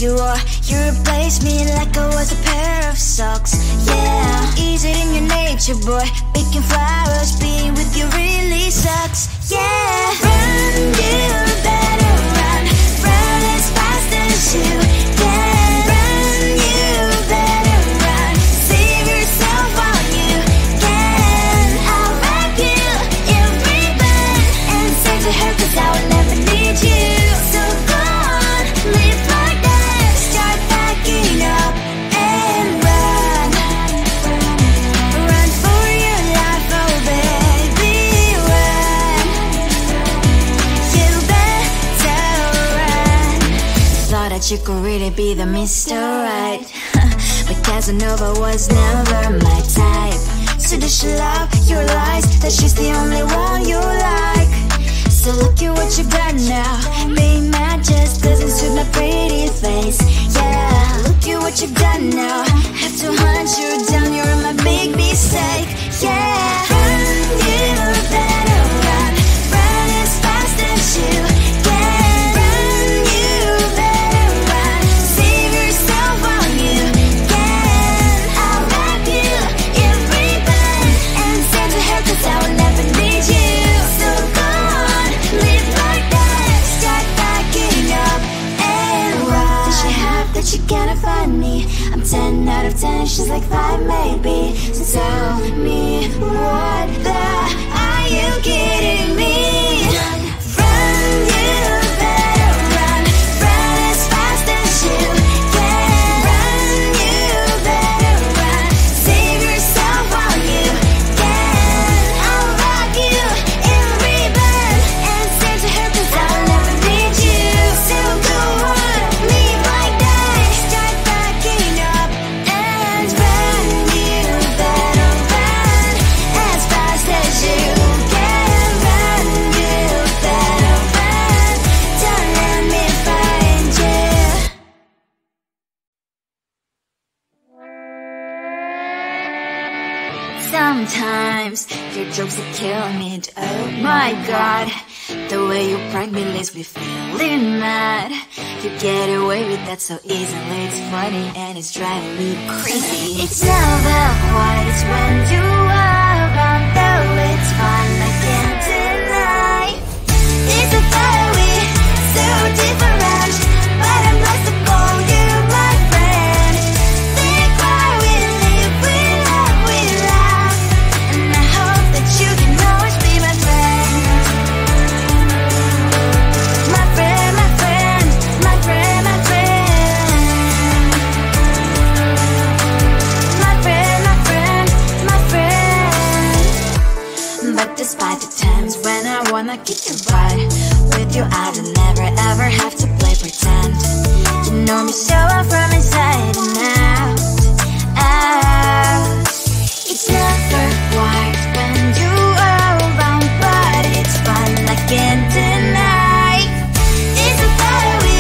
you are. You replaced me like I was a pair of socks. Yeah, is it in your nature, boy? Picking flowers, being with you really sucks. Yeah, run, you better run. Run as fast as you can. Run, you better run. Save yourself while you can. I'll wrap you in ribbon and send to her, 'cause I will never need you. So go on, live like that. Start packing up and run. Run for your life, oh baby, run. You better run. Thought that you could really be the Mr. Right, but Casanova was never my type. So does she love your lies, that she's the only one you like? So look at what you got now. Being mad just doesn't suit my pretty face. Yeah, look at what you got now. Have to hunt you down, you're my big mistake. Yeah, run, you better run. Run as fast as you can. Run, you better run. Save yourself while you can. I'll wrap you in ribbon and send to her, 'cause I will never need you. So go on, live like that. Start packing up and run. Does she have that she cannot find me? I'm 10 out of 10, she's like 5 maybe. So tell me, what the are you kidding me? Run, you better run. Run as fast as you can. Run, you better run. Save yourself while you can. I'll rock you in ribbon and send to her, 'cause I'll never need you. So go on, live like that. Start packing up and run. You better run as fast as you can. Run, you better run. Don't let me find you. Sometimes your jokes that kill me. Oh my god, the way you prank me leaves me feeling mad. You get away with that so easily. It's funny and it's driving me crazy. It's never quiet, it's when you are around, though it's fun, I can't deny. It's a fire we so different, but I'm lost to call you my friend. We cry, we live, we love, we laugh, and I hope that you can always be my friend. My friend, my friend, my friend, my friend. My friend, my friend, my friend. But despite the times when I wanna kick your butt, with you I don't never ever have to play pretend. You know me so well from inside and out, out. It's never quiet when you are around, but it's fun, I can't deny. It's a fire we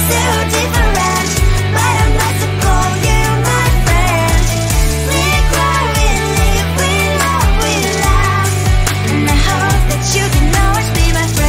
so different, but I'm not to call you my friend. We cry, we live, we love, we laugh, and I hope that you can always be my friend.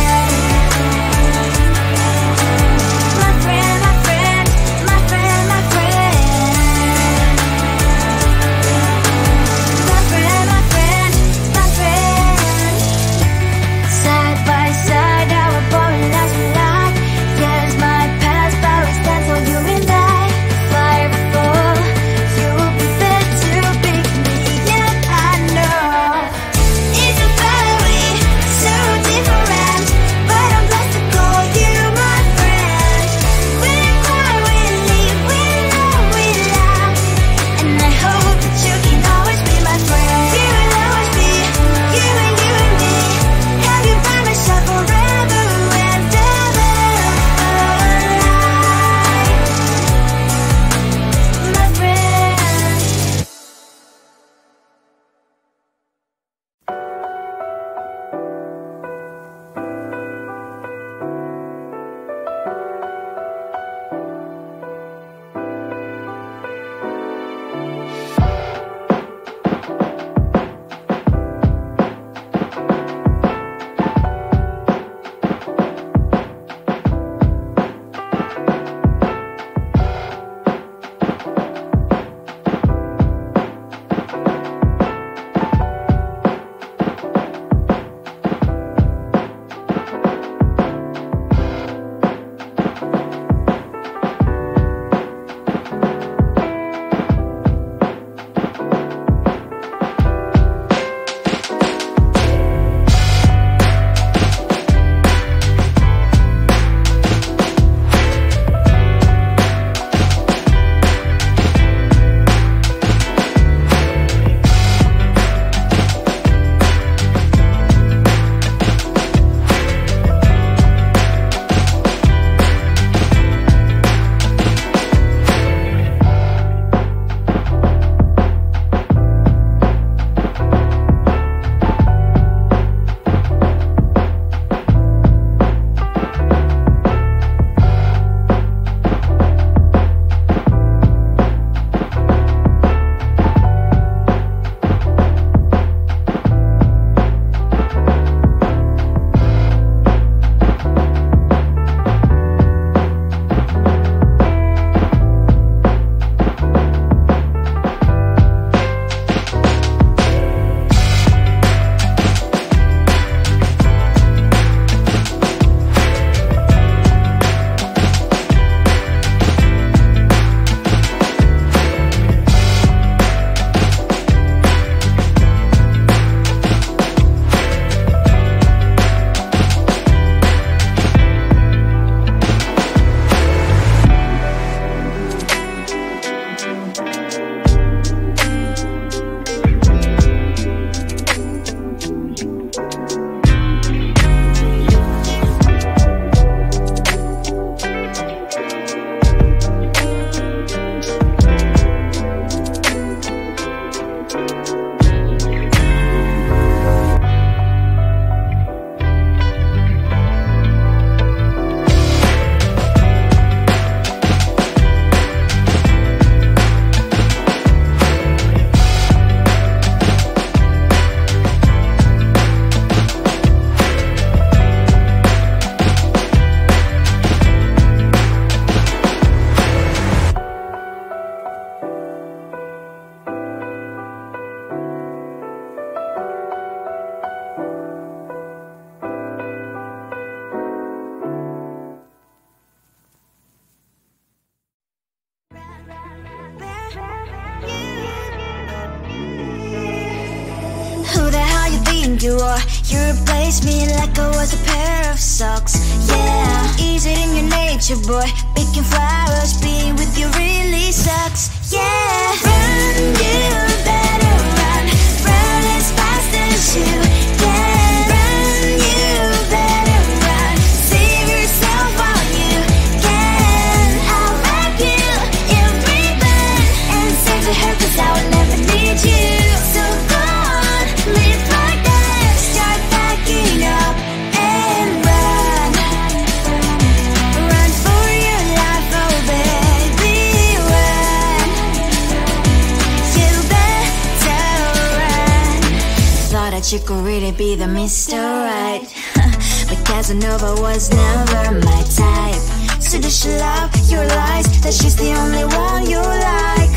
you are. You replaced me like I was a pair of socks. Yeah, is it in your nature, boy? Picking flowers, being with you really sucks. Yeah, run, you better run. Run as fast as you can. Run, you better run. Save yourself while you can. I'll wrap you in ribbon and send to her, 'cause I will never need you. So go on, live like that. Start packing up and run. Run for your life, oh baby, run. You better run. Thought that you could really be the Mr. Right, but Casanova was never my type. So does she love your lies, that she's the only one you like?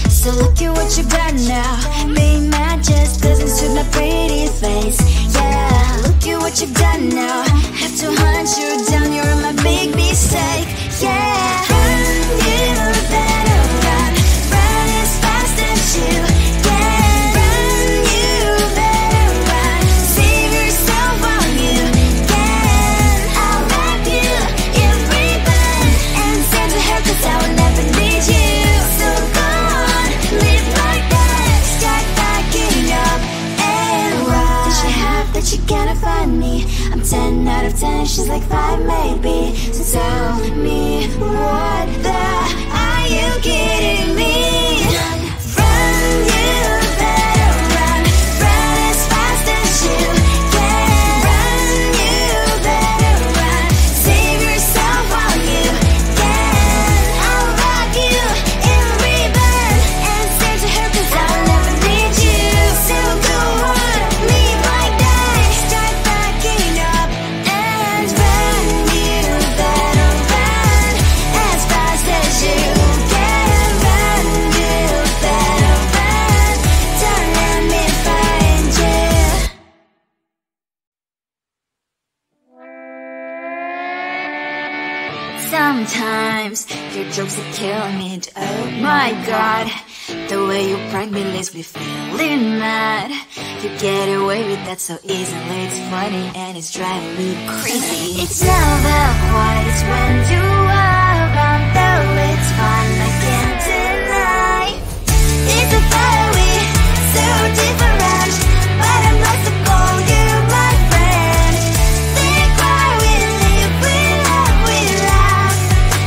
So look at what you've done now. Being mad just doesn't suit my pretty face. Yeah, look at what you've done now. Have to hunt you down, you're my big mistake. Yeah, run, you better run. Run as fast as you can. Run, you better run. Save yourself while you can. I'll wrap you in ribbon and send to her, 'cause I will never need you. So go on, live like that. Start packing up and run. Does she have that she cannot find me? I'm 10 out of 10, she's like 5 maybe. So tell me, what the, are you kidding me? Run, you better run. Run as fast as you can. Run, you better run. Save yourself while you can. I'll wrap you in ribbon and send to her, 'cause I will never need you. So go on, live like that. Start packing up and run. You better run as fast as you can. Run, you better run. Don't let me find you. Sometimes your jokes are killing me. Oh my god, the way you prank me leaves me feeling mad. You get away with that so easily. It's funny and it's driving me crazy. It's never quiet, it's when you are around, though it's fun, I can't deny. It's a fire we so different, but I'm lost to call you my friend. Think why we live, we love,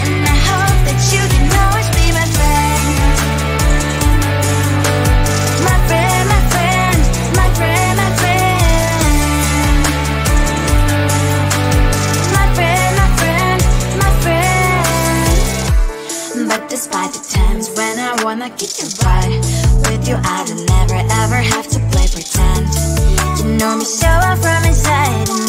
and I hope that you can always be my friend. My friend, my friend, my friend, my friend. My friend, my friend, my friend. But despite the times when I wanna keep you right, with you I don't never ever have to play pretend. You know me so well from inside, and